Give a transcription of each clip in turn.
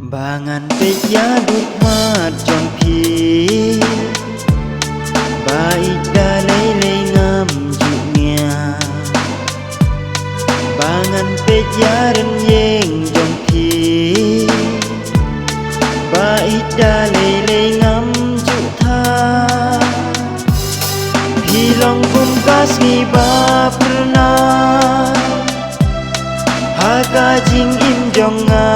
Bangan peja dukmat jongki baik dalai ngam juknya Bangan peja renyeng jongki baik dalai ngam jukta Hilong kumkas ngiba pernah Haka jing im jonga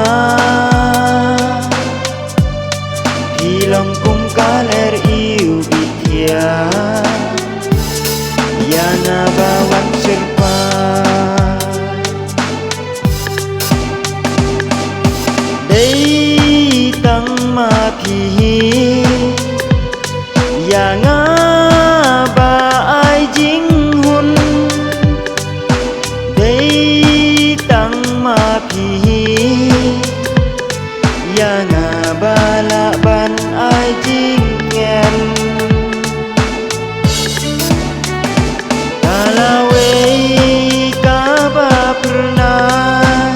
Hilong kum kaler iu bitia Yana bawan serpa Dei tang mapi Yana ba ai jing hun Dei tang mapi Yana bala ban ai jing ngen Kalawei kaba pernah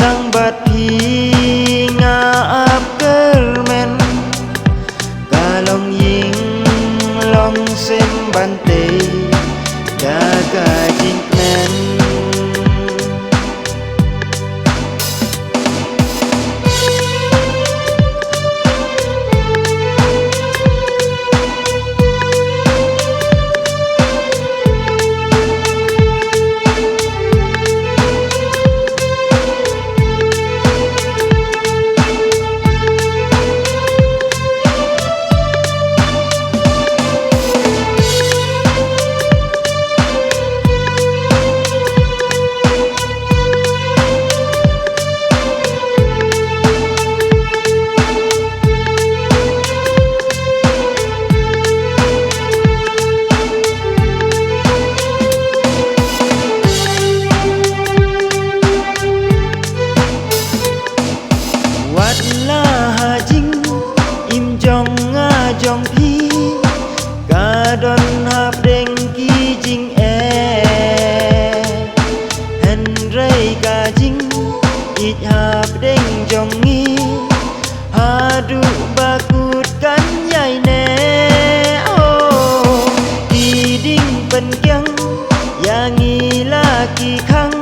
Tang bat pi ngaap kermen Kalong ying long sem bante Daga jing men Jong pi gadon hap deng ki jing hen rei ka jing it hap deng jong ngi hadu bakut kan yai ne oh di ding pen kyang yang ngi la ki khang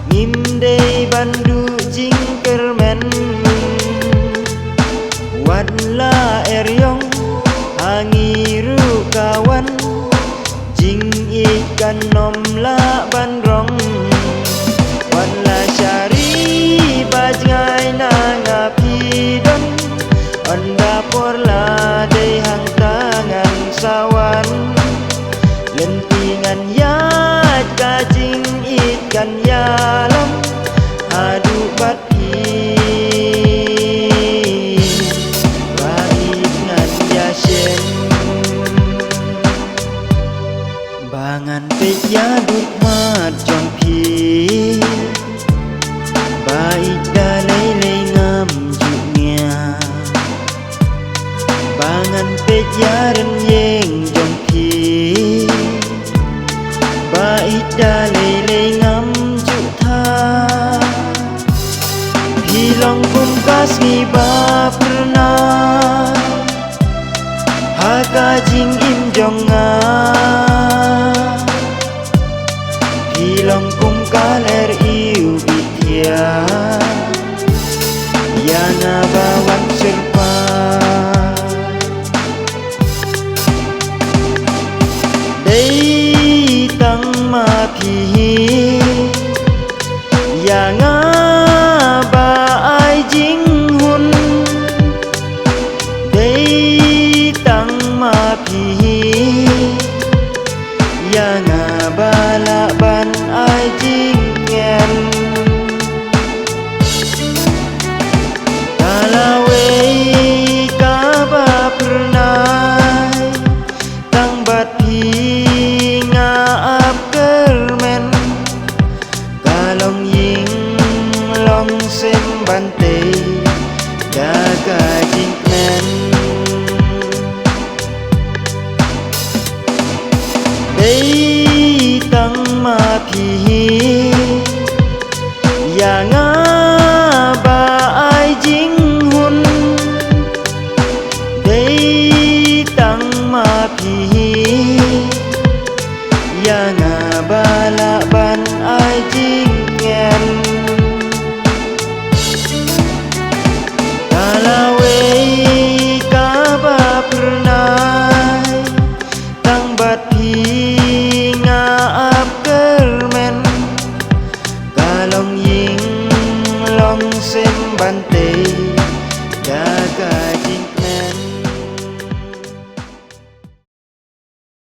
ngim dei bandu jing kermen Wat la eryong hangiru kawan Jing ikan nom la bandrong Wat la syari bajngai na ngapidon Onda por la dei hang tangan sawan Lentingan yat kajing ikan yalam Adu bat Bangan peja dukmat jongki baik dalai ngam juknya Bangan peja renyeng jongki baik dalai ngam jukta Hilong kumkas ngiba pernah Haka jing im jonga Hilong kum kaler iu bitia Yana bawan serpa Dei tang mapi Yana ba ai jing hun Dei tang mapi Yana bala ban ai jing ngen Kalawei kaba pernah Tang bat pi ngaap kermen Kalong ying long sem bante Daga jing men Dei tang mapi Yang